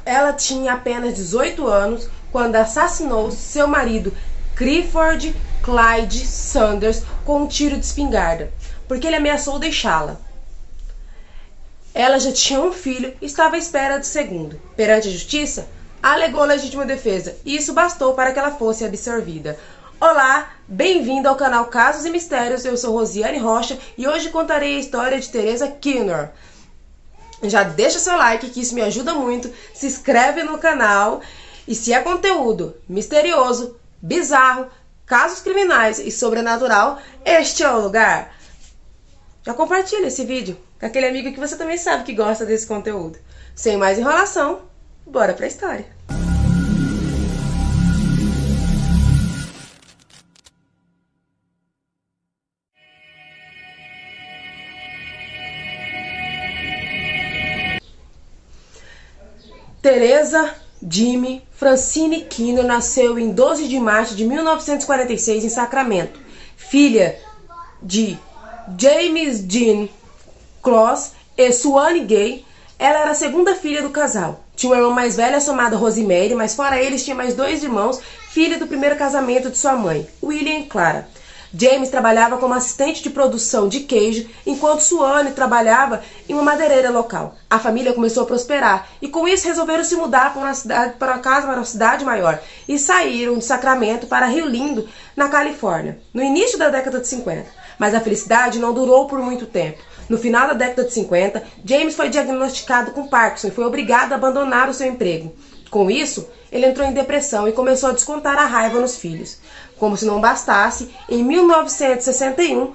Ela tinha apenas 18 anos quando assassinou seu marido Clifford Clyde Sanders com um tiro de espingarda, porque ele ameaçou deixá-la. Ela já tinha um filho e estava à espera do segundo. Perante a justiça, alegou legítima defesa e isso bastou para que ela fosse absolvida. Olá, bem-vindo ao canal Casos e Mistérios, eu sou Rosiane Rocha e hoje contarei a história de Teresa Keener. Já deixa seu like que isso me ajuda muito, se inscreve no canal e se é conteúdo misterioso, bizarro, casos criminais e sobrenatural, este é o lugar. Já compartilha esse vídeo com aquele amigo que você também sabe que gosta desse conteúdo. Sem mais enrolação, bora pra história. Teresa Jimmy Francine Keener nasceu em 12 de março de 1946 em Sacramento, filha de James Jean Close e Suanne Gay. Ela era a segunda filha do casal. Tinha uma irmã mais velha chamada Rosemary, mas fora eles tinha mais dois irmãos, filha do primeiro casamento de sua mãe, William e Clara. James trabalhava como assistente de produção de queijo, enquanto Suanne trabalhava em uma madeireira local. A família começou a prosperar e com isso resolveram se mudar para uma cidade maior e saíram de Sacramento para Rio Lindo, na Califórnia, no início da década de 50. Mas a felicidade não durou por muito tempo. No final da década de 50, James foi diagnosticado com Parkinson e foi obrigado a abandonar o seu emprego. Com isso, ele entrou em depressão e começou a descontar a raiva nos filhos. Como se não bastasse, em 1961,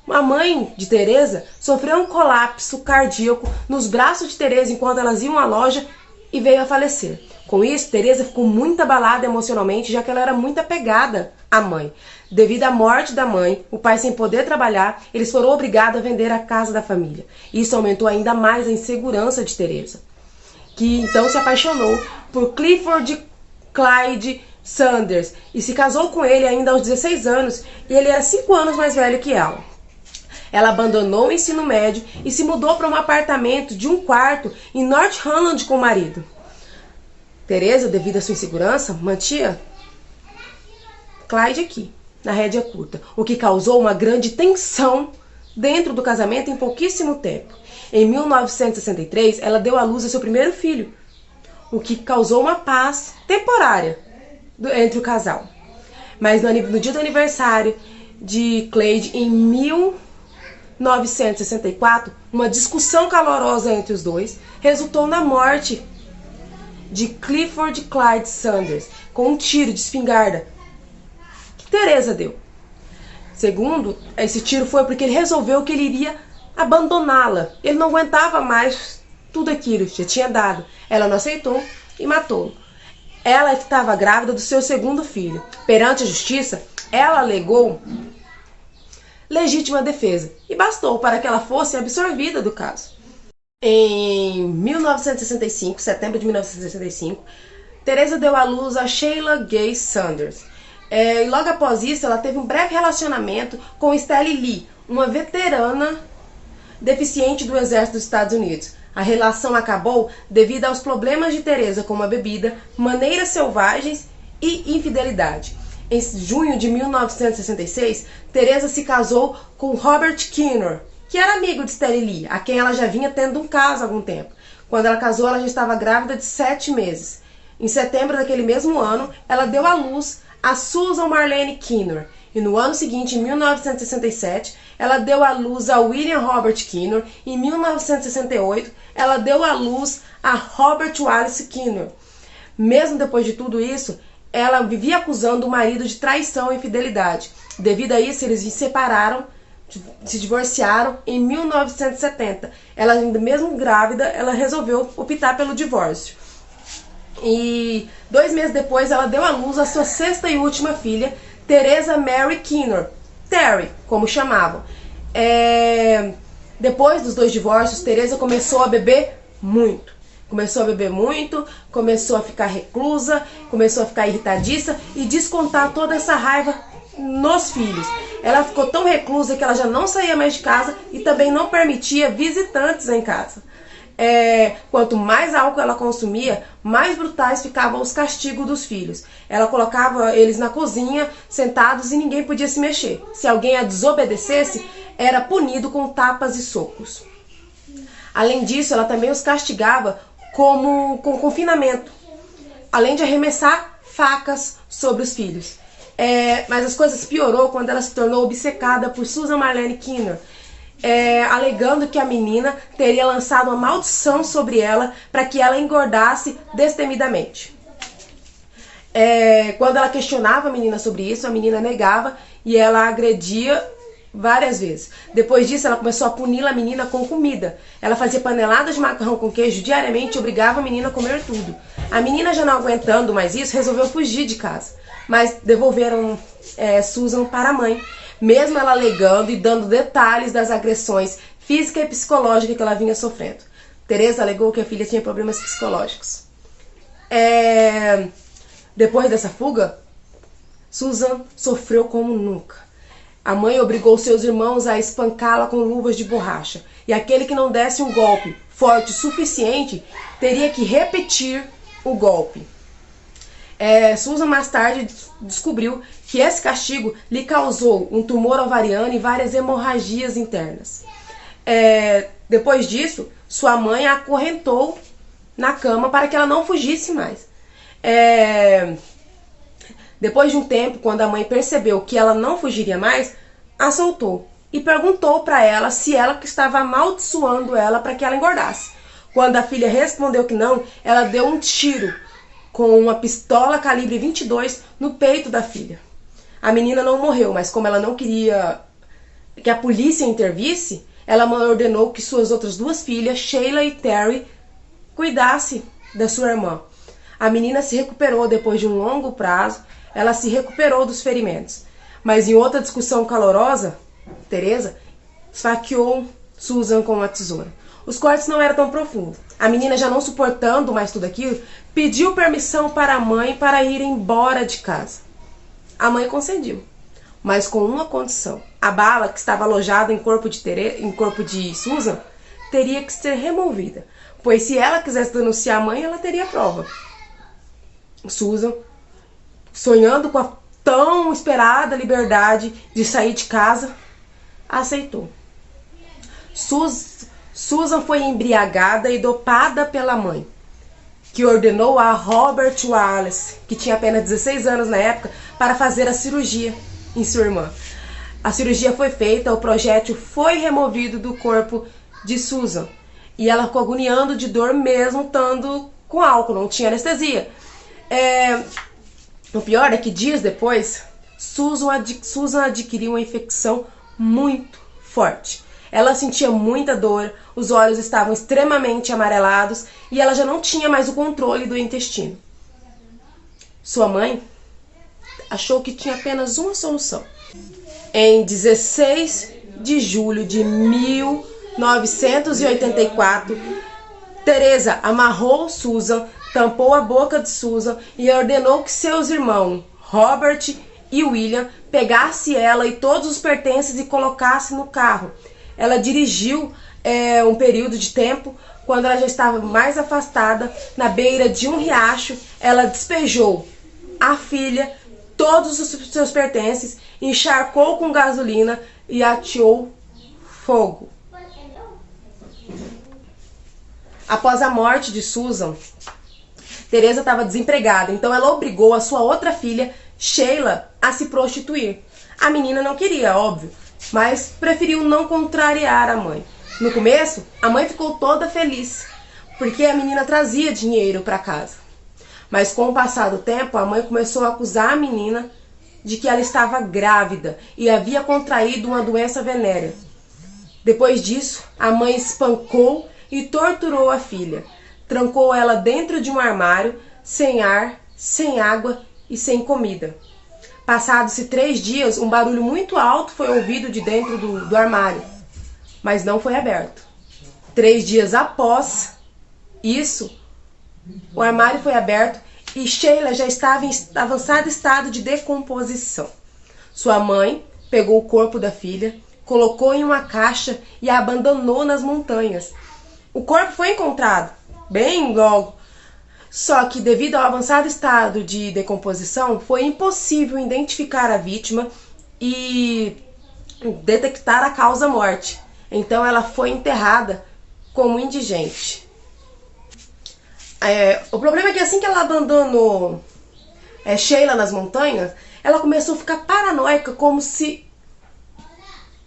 a mãe de Teresa sofreu um colapso cardíaco nos braços de Teresa enquanto elas iam à loja e veio a falecer. Com isso, Teresa ficou muito abalada emocionalmente, já que ela era muito apegada à mãe. Devido à morte da mãe, o pai sem poder trabalhar, eles foram obrigados a vender a casa da família. Isso aumentou ainda mais a insegurança de Teresa, que então se apaixonou por Clifford Clyde Sanders e se casou com ele ainda aos 16 anos, e ele era 5 anos mais velho que ela. Ela abandonou o ensino médio e se mudou para um apartamento de um quarto em North Holland com o marido. Teresa, devido à sua insegurança, mantinha Clyde aqui, na rédea curta, o que causou uma grande tensão dentro do casamento em pouquíssimo tempo. Em 1963, ela deu à luz a seu primeiro filho, o que causou uma paz temporária entre o casal. Mas no dia do aniversário de Clyde, em 1964, uma discussão calorosa entre os dois resultou na morte de Clifford Clyde Sanders com um tiro de espingarda que Teresa deu. Segundo, esse tiro foi porque ele resolveu que ele iria abandoná-la. Ele não aguentava mais tudo aquilo que já tinha dado. Ela não aceitou e matou-o. Ela estava grávida do seu segundo filho. Perante a justiça, ela alegou legítima defesa e bastou para que ela fosse absolvida do caso. Em 1965, setembro de 1965, Teresa deu à luz a Sheila Gay Sanders. E logo após isso, ela teve um breve relacionamento com Estelle Lee, uma veterana deficiente do exército dos Estados Unidos. A relação acabou devido aos problemas de Teresa com a bebida, maneiras selvagens e infidelidade. Em junho de 1966, Teresa se casou com Robert Keener, que era amigo de Estelle Lee, a quem ela já vinha tendo um caso há algum tempo. Quando ela casou, ela já estava grávida de 7 meses. Em setembro daquele mesmo ano, ela deu à luz a Susan Marlene Keener. E no ano seguinte, em 1967, ela deu à luz a William Robert Keener. Em 1968, ela deu à luz a Robert Wallace Keener. Mesmo depois de tudo isso, ela vivia acusando o marido de traição e infidelidade. Devido a isso, eles se separaram, se divorciaram em 1970. Ela, ainda mesmo grávida, ela resolveu optar pelo divórcio. E 2 meses depois, ela deu à luz a sua 6ª e última filha, Teresa Mary Keener, Terry, como chamavam. Depois dos 2 divórcios, Teresa começou a beber muito. Começou a ficar reclusa, começou a ficar irritadiça e descontar toda essa raiva nos filhos. Ela ficou tão reclusa que ela já não saía mais de casa e também não permitia visitantes em casa. Quanto mais álcool ela consumia, mais brutais ficavam os castigos dos filhos. Ela colocava eles na cozinha, sentados, e ninguém podia se mexer. Se alguém a desobedecesse, era punido com tapas e socos. Além disso, ela também os castigava com confinamento, além de arremessar facas sobre os filhos. Mas as coisas piorou quando ela se tornou obcecada por Susan Marlene Keener, alegando que a menina teria lançado uma maldição sobre ela para que ela engordasse destemidamente. Quando ela questionava a menina sobre isso, a menina negava e ela agredia várias vezes. Depois disso, ela começou a punir a menina com comida. Ela fazia paneladas de macarrão com queijo diariamente e obrigava a menina a comer tudo. A menina, já não aguentando mais isso, resolveu fugir de casa. Mas devolveram Susan para a mãe, mesmo ela alegando e dando detalhes das agressões física e psicológica que ela vinha sofrendo. Teresa alegou que a filha tinha problemas psicológicos. Depois dessa fuga, Susan sofreu como nunca. A mãe obrigou seus irmãos a espancá-la com luvas de borracha. E aquele que não desse um golpe forte o suficiente teria que repetir o golpe. Susan mais tarde descobriu que esse castigo lhe causou um tumor ovariano e várias hemorragias internas. Depois disso, sua mãe a acorrentou na cama para que ela não fugisse mais. Depois de um tempo, quando a mãe percebeu que ela não fugiria mais, a soltou e perguntou para ela se ela que estava amaldiçoando ela para que ela engordasse. Quando a filha respondeu que não, ela deu um tiro com uma pistola calibre 22 no peito da filha. A menina não morreu, mas como ela não queria que a polícia intervisse, ela ordenou que suas outras duas filhas, Sheila e Terry, cuidassem da sua irmã. A menina se recuperou depois de um longo prazo, ela se recuperou dos ferimentos. Mas em outra discussão calorosa, Teresa esfaqueou Susan com uma tesoura. Os cortes não eram tão profundos. A menina, já não suportando mais tudo aquilo, pediu permissão para a mãe para ir embora de casa. A mãe concedeu, mas com uma condição. A bala que estava alojada em corpo de Susan teria que ser removida, pois se ela quisesse denunciar a mãe, ela teria prova. Susan, sonhando com a tão esperada liberdade de sair de casa, aceitou. Susan foi embriagada e dopada pela mãe, que ordenou a Robert Wallace, que tinha apenas 16 anos na época, para fazer a cirurgia em sua irmã. A cirurgia foi feita, o projétil foi removido do corpo de Susan, e ela ficou agoniando de dor mesmo estando com álcool, não tinha anestesia. O pior é que dias depois, Susan adquiriu uma infecção muito forte. Ela sentia muita dor, os olhos estavam extremamente amarelados e ela já não tinha mais o controle do intestino. Sua mãe achou que tinha apenas uma solução. Em 16 de julho de 1984, Teresa amarrou Susan, tampou a boca de Susan e ordenou que seus irmãos, Robert e William, pegassem ela e todos os pertences e colocassem no carro. Ela dirigiu um período de tempo. Quando ela já estava mais afastada, na beira de um riacho, ela despejou a filha, todos os seus pertences, encharcou com gasolina e ateou fogo. Após a morte de Susan, Teresa estava desempregada, então ela obrigou a sua outra filha, Sheila, a se prostituir. A menina não queria, óbvio, mas preferiu não contrariar a mãe. No começo, a mãe ficou toda feliz, porque a menina trazia dinheiro para casa. Mas com o passar do tempo, a mãe começou a acusar a menina de que ela estava grávida e havia contraído uma doença venérea. Depois disso, a mãe espancou e torturou a filha. Trancou ela dentro de um armário, sem ar, sem água e sem comida. Passados-se 3 dias, um barulho muito alto foi ouvido de dentro do armário, mas não foi aberto. 3 dias após isso, o armário foi aberto e Sheila já estava em avançado estado de decomposição. Sua mãe pegou o corpo da filha, colocou em uma caixa e a abandonou nas montanhas. O corpo foi encontrado bem logo, só que devido ao avançado estado de decomposição, foi impossível identificar a vítima e detectar a causa-morte. Então ela foi enterrada como indigente. O problema é que assim que ela abandonou Sheila nas montanhas, ela começou a ficar paranoica, como se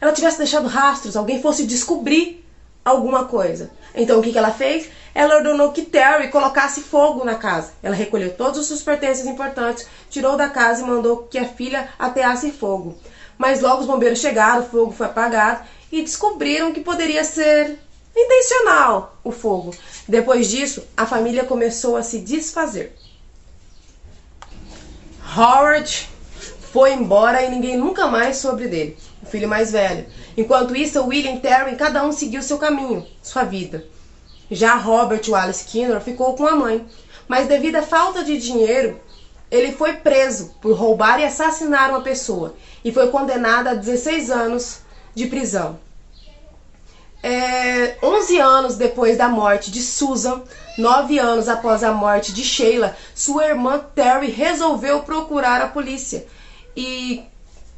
ela tivesse deixado rastros, alguém fosse descobrir alguma coisa. Então o que ela fez? Ela ordenou que Terry colocasse fogo na casa. Ela recolheu todos os seus pertences importantes, tirou da casa e mandou que a filha ateasse fogo. Mas logo os bombeiros chegaram, o fogo foi apagado e descobriram que poderia ser intencional o fogo. Depois disso, a família começou a se desfazer. Howard foi embora e ninguém nunca mais soube dele, o filho mais velho. Enquanto isso, William e Terry, cada um seguiu seu caminho, sua vida. Já Robert Wallace Skinner ficou com a mãe, mas devido à falta de dinheiro, ele foi preso por roubar e assassinar uma pessoa e foi condenado a 16 anos de prisão. 11 anos depois da morte de Susan, 9 anos após a morte de Sheila, sua irmã Terry resolveu procurar a polícia. E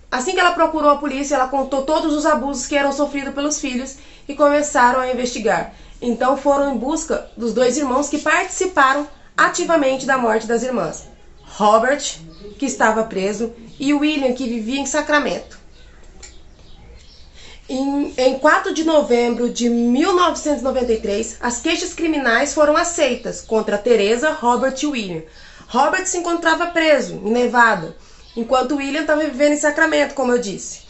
assim que ela procurou a polícia, ela contou todos os abusos que eram sofridos pelos filhos e começaram a investigar. Então foram em busca dos dois irmãos que participaram ativamente da morte das irmãs. Robert, que estava preso, e William, que vivia em Sacramento. Em 4 de novembro de 1993, as queixas criminais foram aceitas contra Teresa, Robert e William. Robert se encontrava preso em Nevada, enquanto William estava vivendo em Sacramento, como eu disse.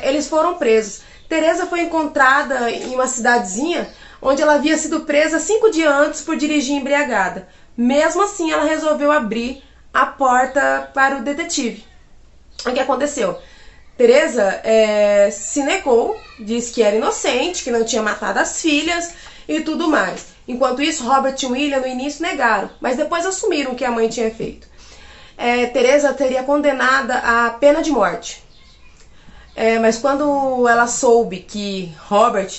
Eles foram presos. Teresa foi encontrada em uma cidadezinha onde ela havia sido presa 5 dias antes por dirigir embriagada. Mesmo assim, ela resolveu abrir a porta para o detetive. O que aconteceu? Teresa se negou, disse que era inocente, que não tinha matado as filhas e tudo mais. Enquanto isso, Robert e William no início negaram, mas depois assumiram o que a mãe tinha feito. Teresa teria condenada à pena de morte. Mas quando ela soube que Robert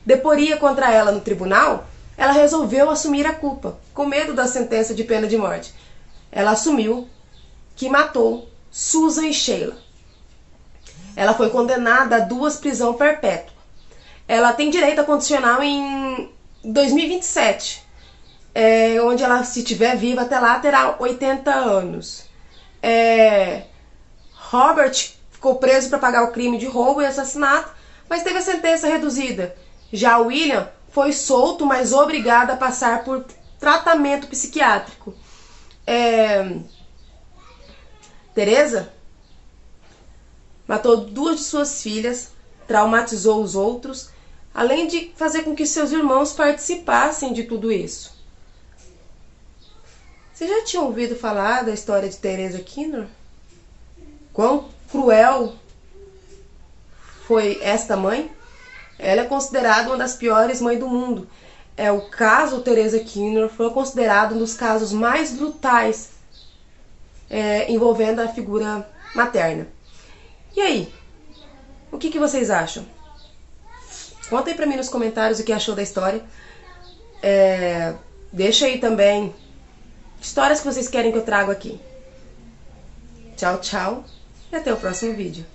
deporia contra ela no tribunal, ela resolveu assumir a culpa, com medo da sentença de pena de morte. Ela assumiu que matou Susan e Sheila. Ela foi condenada a 2 prisões perpétuas. Ela tem direito a condicional em 2027, onde ela, se estiver viva até lá, terá 80 anos. Robert ficou preso para pagar o crime de roubo e assassinato, mas teve a sentença reduzida. Já William foi solto, mas obrigado a passar por tratamento psiquiátrico. Teresa matou 2 de suas filhas, traumatizou os outros, além de fazer com que seus irmãos participassem de tudo isso. Você já tinha ouvido falar da história de Teresa Skinner? Quão cruel foi esta mãe? Ela é considerada uma das piores mães do mundo. O caso Teresa Skinner foi considerado um dos casos mais brutais envolvendo a figura materna. E aí? O que vocês acham? Contem pra mim nos comentários o que achou da história. Deixa aí também histórias que vocês querem que eu traga aqui. Tchau, tchau. E até o próximo vídeo.